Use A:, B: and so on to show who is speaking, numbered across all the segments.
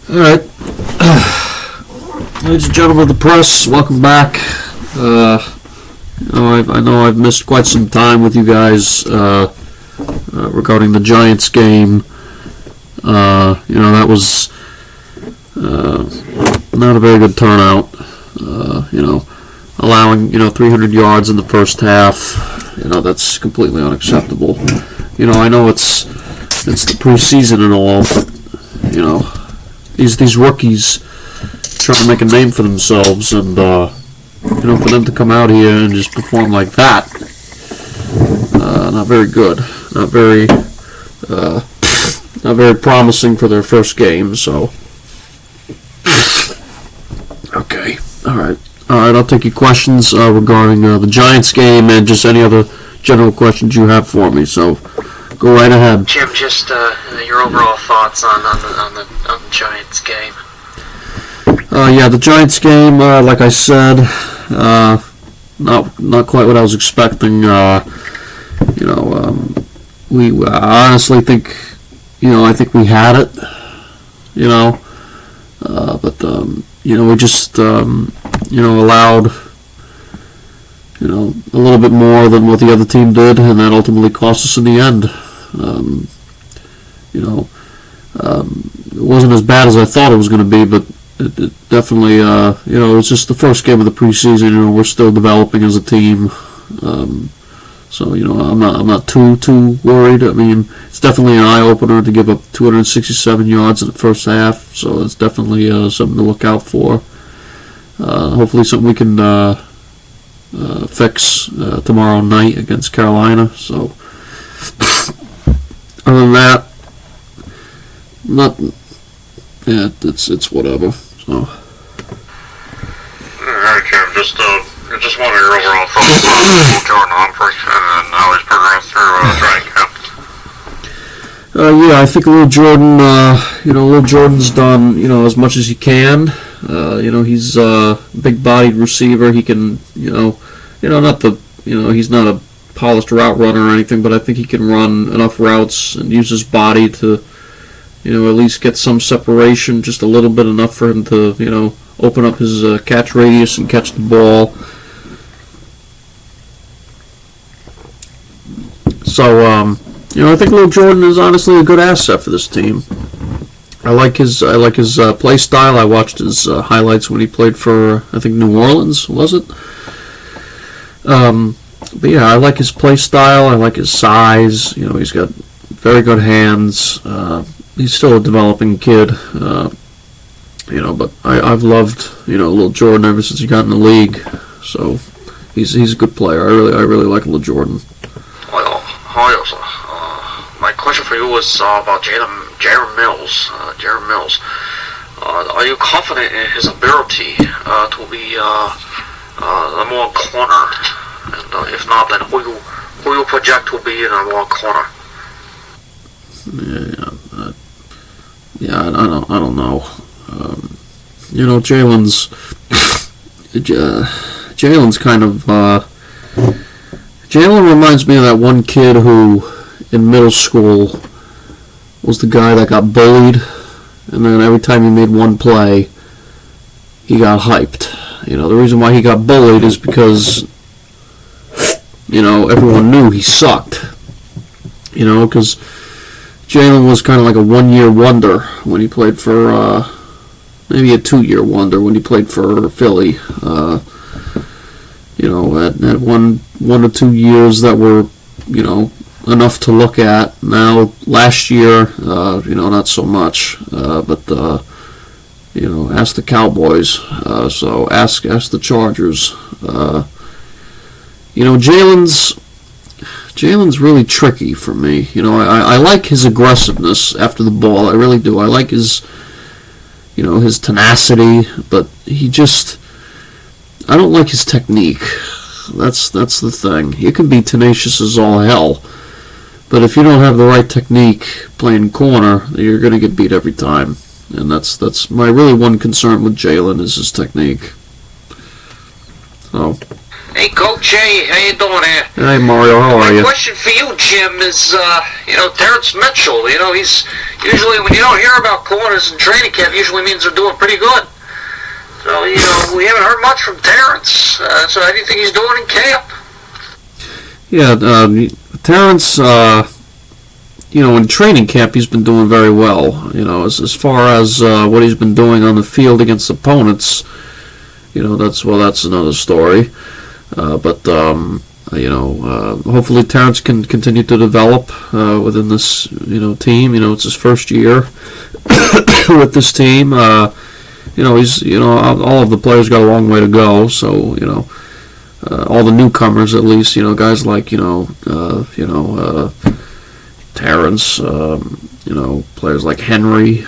A: All right, ladies and gentlemen of the press, welcome back. I know I've missed quite some time with you guys regarding the Giants game. That was not a very good turnout. Allowing 300 yards in the first half. That's completely unacceptable. I know it's the preseason and all, but these rookies trying to make a name for themselves, and for them to come out here and just perform like that, not very good, not very promising for their first game. So, okay, all right, I'll take your questions regarding the Giants game and just any other general questions you have for me. So, go right ahead.
B: Jim, just your overall thoughts on the Giants game.
A: The Giants game, like I said, not quite what I was expecting. We I honestly think, I think we had it. But we just allowed a little bit more than what the other team did, and that ultimately cost us in the end. It wasn't as bad as I thought it was going to be, but it definitely, it was just the first game of the preseason. We're still developing as a team, so I'm not too worried. I mean, it's definitely an eye opener to give up 267 yards in the first half, so it's definitely something to look out for. Hopefully, something we can fix tomorrow night against Carolina. So, other than that, it's whatever. So.
C: All right, Jim. Just wanted your overall thoughts on Jordan Humphrey and how he's progressed through training camp.
A: I think Little Jordan. Little Jordan's done as much as he can. He's a big-bodied receiver. He can he's not a polished route runner or anything, but I think he can run enough routes and use his body to at least get some separation, just a little bit, enough for him to open up his catch radius and catch the ball. So I think Little Jordan is honestly a good asset for this team. I like his play style. I watched his highlights when he played for, I think, New Orleans, was it? But yeah, I like his play style. I like his size. He's got very good hands. He's still a developing kid. But I've loved Little Jordan ever since he got in the league. So he's a good player. I really like Little Jordan.
B: Well, my question for you was about Jaron Mills. Jaron Mills. Are you confident in his ability to be the more corner? And if not, then who you project to be in the more corner?
A: I don't know. Jalen's kind of Jalen reminds me of that one kid who in middle school was the guy that got bullied, and then every time he made one play, he got hyped. The reason why he got bullied is because everyone knew he sucked. Because Jalen was kind of like a one-year wonder when he played for, maybe a two-year wonder when he played for Philly. Had one or 2 years that were, enough to look at. Now, last year, not so much. But ask the Cowboys. So ask the Chargers. Jalen's really tricky for me. I like his aggressiveness after the ball. I really do. I like his tenacity, but I don't like his technique. That's the thing. You can be tenacious as all hell, but if you don't have the right technique playing corner, you're going to get beat every time. And that's my really one concern with Jalen is his technique. So.
B: And Hey, Coach. Hey, how you doing here?
A: Hey, Mario, how are
B: My
A: you?
B: question for you, Jim, is, Terrence Mitchell. He's usually, when you don't hear about corners in training camp, usually means they're doing pretty good. So, we haven't heard much from Terrence. So how do you think he's doing in camp?
A: Yeah, Terrence, in training camp, he's been doing very well. As far as what he's been doing on the field against opponents, that's another story. Hopefully Terrence can continue to develop within this, team. It's his first year with this team. He's, all of the players got a long way to go. So, all the newcomers, at least, guys like, Terrence, players like Henry,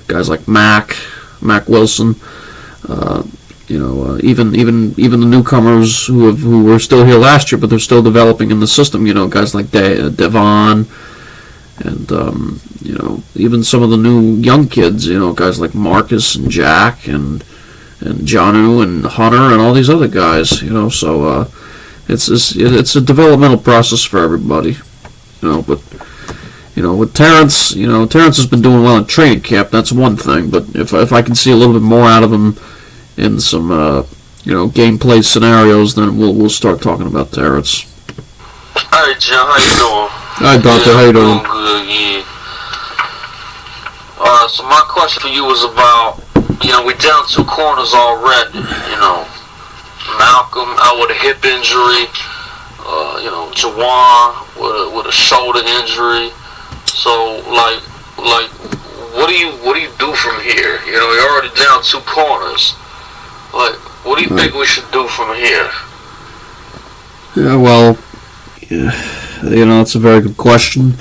A: guys like Mac Wilson, even the newcomers who were still here last year, but they're still developing in the system. Guys like Devon, and even some of the new young kids. Guys like Marcus and Jack and Janu and Hunter and all these other guys. So it's a developmental process for everybody. But with Terrence, Terrence has been doing well in training camp. That's one thing. But if I can see a little bit more out of him in some gameplay scenarios, then we'll start talking about Terrence.
B: Hi, Jim. How you doing?
A: Hi, Doctor. How you doing?
B: Good, yeah. So my question for you was about, we're down 2 corners already. Malcolm out with a hip injury. Jawan with a shoulder injury. So, what do you do from here? You're already down 2 corners. What do you think we should do from here?
A: Yeah, well, it's a very good question.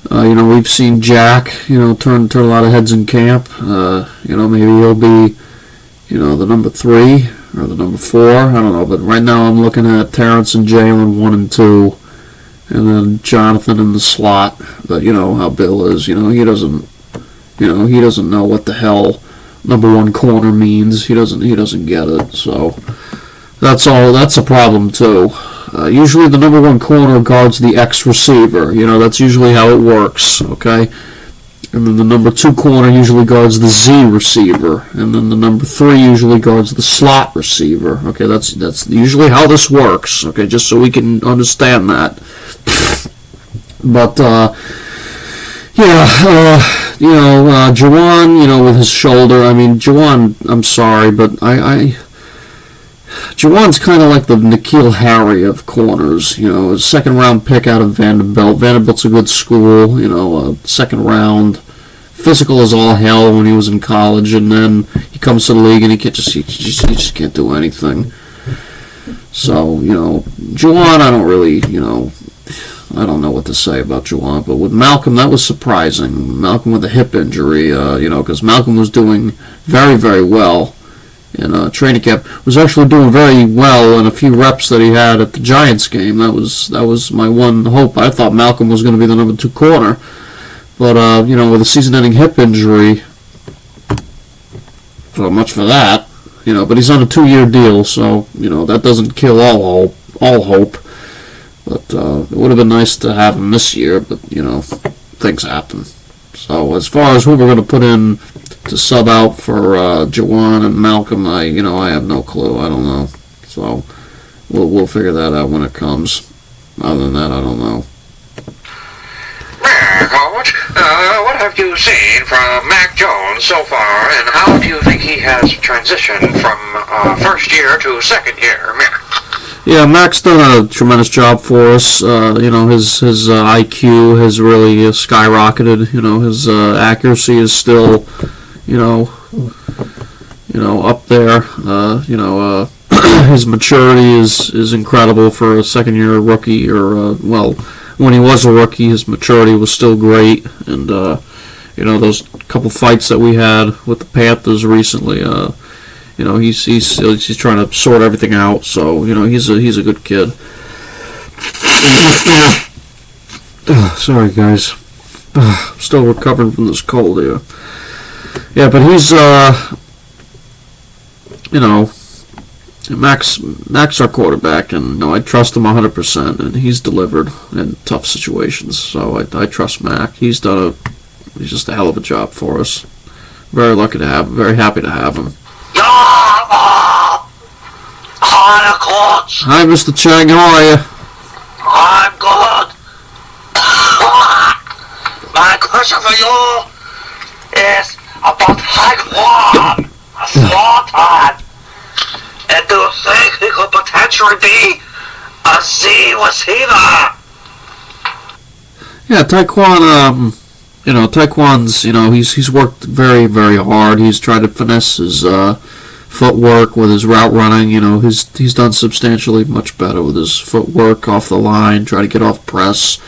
A: We've seen Jack, turn a lot of heads in camp. Maybe he'll be, the number 3 or the number 4. I don't know, but right now I'm looking at Terrence and Jalen 1 and 2, and then Jonathan in the slot. But how Bill is. He doesn't know what the hell number 1 corner means. He doesn't get it. So that's a problem too. Usually the number 1 corner guards the X receiver. That's usually how it works. Okay. And then the number 2 corner usually guards the Z receiver, and then the number 3 usually guards the slot receiver. Okay, that's usually how this works. Okay, just so we can understand that. But Jawan, with his shoulder. I mean, Jawan. I'm sorry, but Jawan's kind of like the N'Keal Harry of corners. A 2nd round pick out of Vanderbilt. Vanderbilt's a good school. A 2nd round. Physical as all hell when he was in college, and then he comes to the league and he just can't do anything. So, Jawan, I don't really, I don't know what to say about Jawan. But with Malcolm, that was surprising. Malcolm with a hip injury, because Malcolm was doing very, very well in training camp. Was actually doing very well in a few reps that he had at the Giants game. That was my one hope. I thought Malcolm was going to be the number 2 corner. But, with a season-ending hip injury, so much for that. But he's on a 2-year deal, so, that doesn't kill all hope. But it would have been nice to have him this year, but, things happen. So as far as who we're going to put in to sub out for Jawan and Malcolm, I have no clue. I don't know. So we'll figure that out when it comes. Other than that, I don't know.
B: Coach, what have you seen from Mac Jones so far, and how do you think he has transitioned from 1st year to 2nd year?
A: Yeah, Mac's done a tremendous job for us. His IQ has really skyrocketed. His accuracy is still, up there. His maturity is incredible for a 2nd-year rookie, or when he was a rookie, his maturity was still great. And those couple fights that we had with the Panthers recently, he's trying to sort everything out. So he's a good kid. Sorry guys, I'm still recovering from this cold here. Yeah, but he's Mac's our quarterback, and I trust him 100%, and he's delivered in tough situations. So I trust Mac. He's just a hell of a job for us. Very lucky to have him. Very happy to have him.
B: Hi, Coach.
A: Hi, Mr. Chang. How are you?
B: I'm good. My question for you is about Taekwon Sultan. And do you think he could potentially be a Z receiver?
A: Yeah, Taekwon. Taekwon's. He's worked very, very hard. He's tried to finesse his footwork with his route running. He's done substantially much better with his footwork off the line, try to get off press.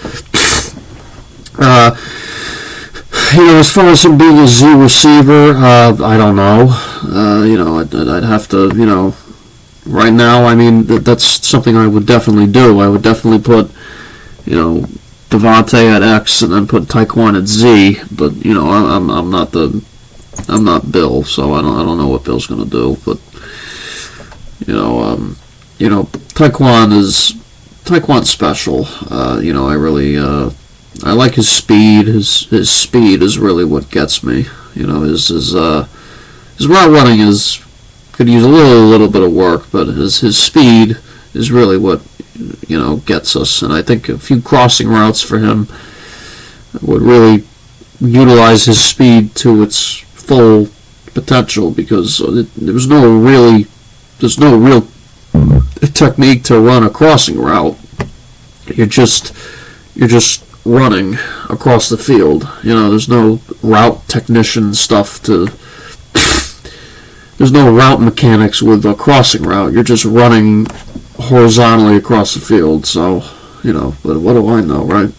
A: As far as him being a Z receiver, I don't know. I'd have to, right now, that's something I would definitely do. I would definitely put, Devontae at X and then put Taekwon at Z. But I'm not Bill, so I don't know what Bill's gonna do. But Taekwon's special. I like his speed. His speed is really what gets me. His route running could use a little bit of work, but his speed is really what gets us. And I think a few crossing routes for him would really utilize his speed to its full potential, because there's no real technique to run a crossing route. You're just running across the field. There's no route technician stuff there's no route mechanics with a crossing route. You're just running horizontally across the field. So, but what do I know, right?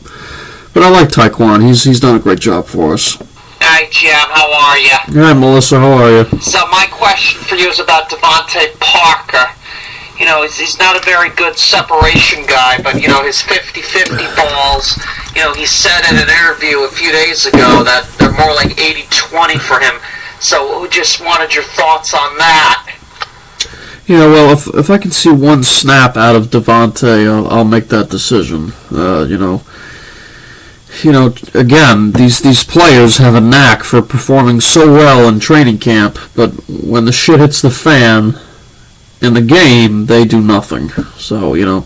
A: But I like Taekwon. He's done a great job for us.
B: Hi, Jim. How are you?
A: Hi, Melissa. How are you?
B: So my question for you is about Devontae Parker. He's not a very good separation guy, but, his 50-50 balls, he said in an interview a few days ago that they're more like 80-20 for him. So we just wanted your thoughts on that.
A: Yeah, well, if I can see one snap out of Devontae, I'll make that decision. Again, these players have a knack for performing so well in training camp, but when the shit hits the fan in the game, they do nothing. So, with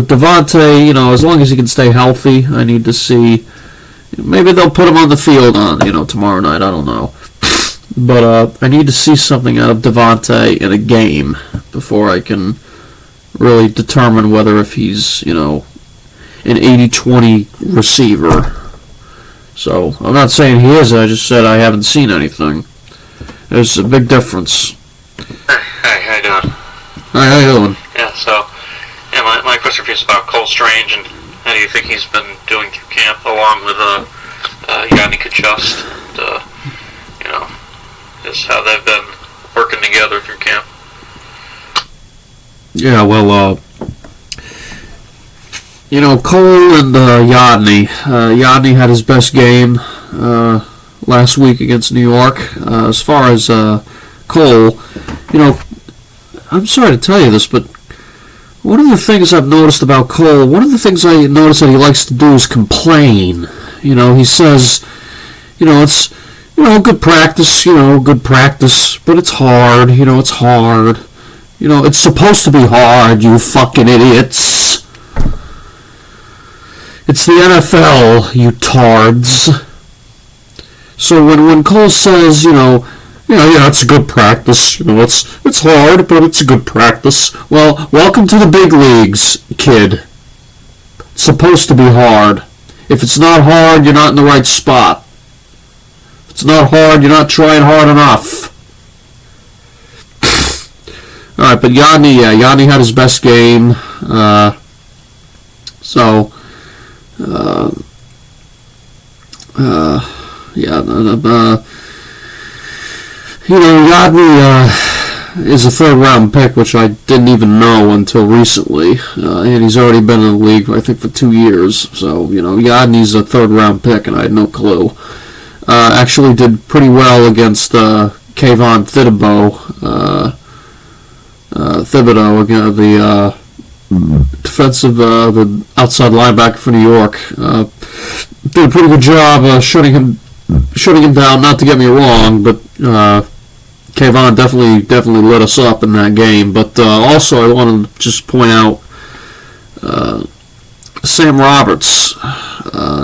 A: Devontae, as long as he can stay healthy, I need to see. Maybe they'll put him on the field on, tomorrow night. I don't know. But I need to see something out of Devontae in a game before I can really determine whether if he's, an 80-20 receiver. So, I'm not saying he is. I just said I haven't seen anything. There's a big difference.
C: Hey, how you doing?
A: Hi, how you doing?
C: Yeah, so, my question for you is about Cole Strange, and how do you think he's been doing through camp, along with Yannick Kachust, just how they've been working together through camp?
A: Yeah, well, Cole and Yadney. Yadney had his best game last week against New York. As far as Cole, I'm sorry to tell you this, but one of the things I've noticed about Cole, one of the things I notice that he likes to do is complain. He says, it's, good practice, but it's hard, it's hard. It's supposed to be hard, you fucking idiots. It's the NFL, you tards. So when Cole says, it's a good practice, it's hard, but it's a good practice. Well, welcome to the big leagues, kid. It's supposed to be hard. If it's not hard, you're not in the right spot. If it's not hard, you're not trying hard enough. Alright, but Yanni had his best game. Rodney is a third-round pick, which I didn't even know until recently, and he's already been in the league, I think, for 2 years. So, Yadney's a third-round pick, and I had no clue. Actually did pretty well against Kayvon Thibodeau Thibodeau, again, the defensive, the outside linebacker for New York, did a pretty good job shutting him down. Not to get me wrong, but Kayvon definitely lit us up in that game. But also, I want to just point out Sam Roberts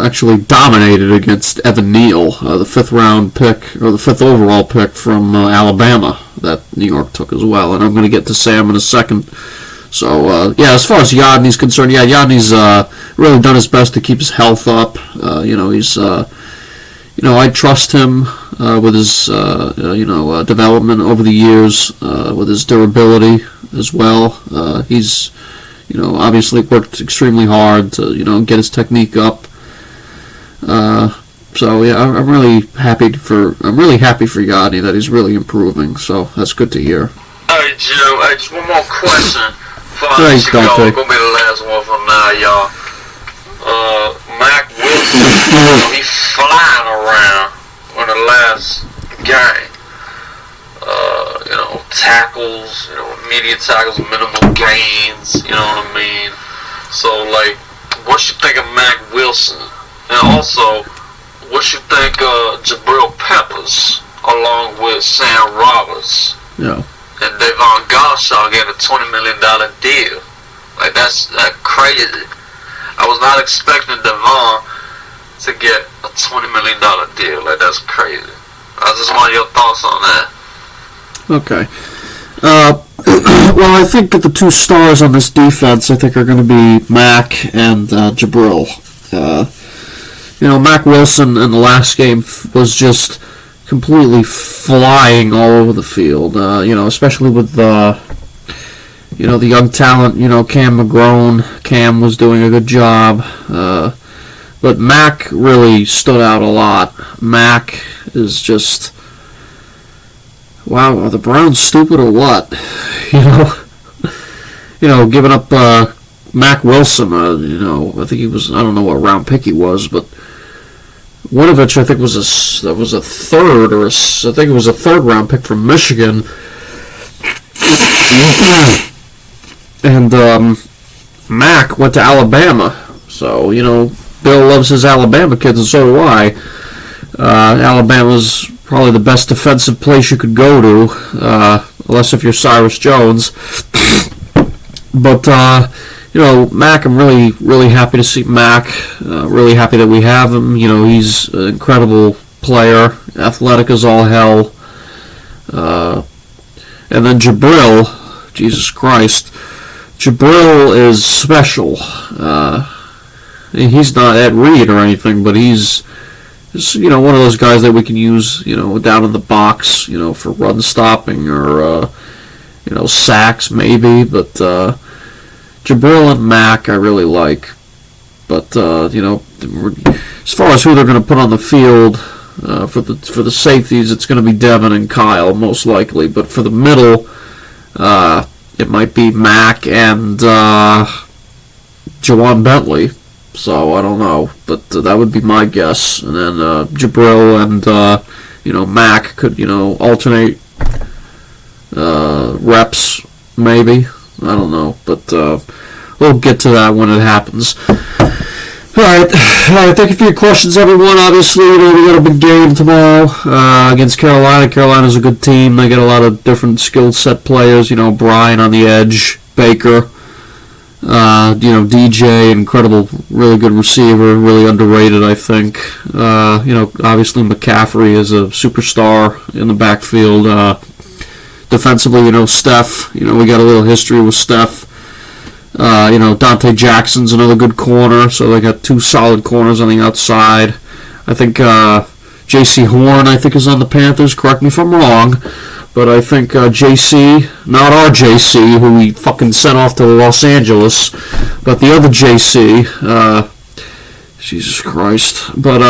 A: actually dominated against Evan Neal, the 5th round pick, or the 5th overall pick from Alabama that New York took as well. And I'm going to get to Sam in a second. So, as far as Yodny's concerned, Yodny's really done his best to keep his health up. He's, I trust him with his, development over the years, with his durability as well. He's, obviously worked extremely hard to, get his technique up. I'm really happy for Yodny that he's really improving. So that's good to hear.
B: All right, Joe. Just one more question.
A: Thanks, Dante.
B: Gonna be the last one for now, y'all. Mac Wilson, he's flying around on the last game. Tackles, immediate tackles, minimal gains, you know what I mean? So, what you think of Mac Wilson? And also, what you think of Jabril Peppers along with Sam Roberts?
A: Yeah.
B: And Devon Gottschall get a $20 million deal. That's crazy. I was not expecting Devon to get a $20 million deal. That's crazy. I just want your thoughts on that.
A: Okay. Well, I think that the two stars on this defense, I think, are going to be Mac and Jabril. Mac Wilson in the last game was just completely flying all over the field. Especially with the young talent. Cam McGrone. Cam was doing a good job. But Mac really stood out a lot. Mac is just, wow, are the Browns stupid or what? Giving up Mac Wilson. I think he was, I don't know what round pick he was, but Winovich, I think, was a third, or I think it was a 3rd round pick from Michigan. And Mac went to Alabama. So, Bill loves his Alabama kids, and so do I. Alabama's probably the best defensive place you could go to, unless if you're Cyrus Jones. But, Mac, I'm really, really happy to see Mac. Really happy that we have him. He's an incredible player, athletic as all hell. And then Jabril, Jesus Christ. Jabril is special. He's not Ed Reed or anything, but he's one of those guys that we can use, down in the box, for run stopping or, sacks maybe. But Jabril and Mac I really like. But, as far as who they're going to put on the field for the safeties, it's going to be Devin and Kyle, most likely. But for the middle, it might be Mac and Jawan Bentley. So I don't know, but that would be my guess. And then Jabril and Mac could alternate reps maybe. I don't know, but we'll get to that when it happens. All right. Thank you for your questions, everyone. Obviously, we got a big game tomorrow against Carolina. Carolina's a good team. They got a lot of different skill set players. Brian on the edge, Baker. DJ, incredible, really good receiver, really underrated, I think. Obviously McCaffrey is a superstar in the backfield. Defensively, Steph, we got a little history with Steph. Dante Jackson's another good corner, so they got 2 solid corners on the outside. I think J.C. Horn, is on the Panthers. Correct me if I'm wrong. But I think J.C., not our J.C., who we fucking sent off to Los Angeles, but the other J.C., Jesus Christ. But,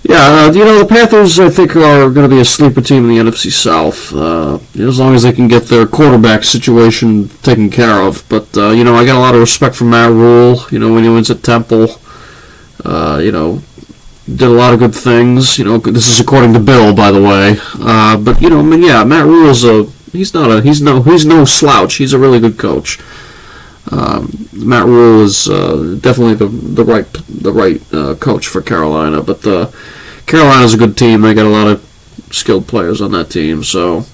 A: the Panthers, I think, are going to be a sleeper team in the NFC South, as long as they can get their quarterback situation taken care of. But, I got a lot of respect for Matt Rule, when he was at Temple, did a lot of good things. This is according to Bill, by the way. But Matt Rule is he's no slouch. He's a really good coach. Matt Rule is definitely the right coach for Carolina, but Carolina's a good team. They got a lot of skilled players on that team. So,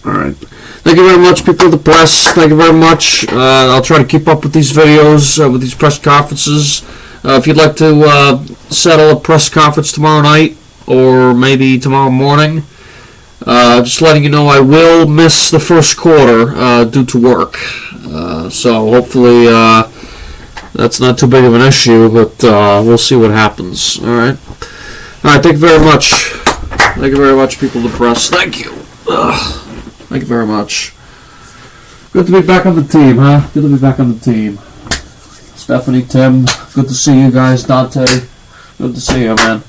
A: all right. Thank you very much, people of the press. Thank you very much. I'll try to keep up with these videos, with these press conferences. If you'd like to settle a press conference tomorrow night or maybe tomorrow morning, just letting you know I will miss the first quarter due to work. So hopefully that's not too big of an issue, but we'll see what happens. All right. Thank you very much. Thank you very much, people of the press. Thank you. Thank you very much. Good to be back on the team, huh? Good to be back on the team. Stephanie, Tim, good to see you guys. Dante, good to see you, man.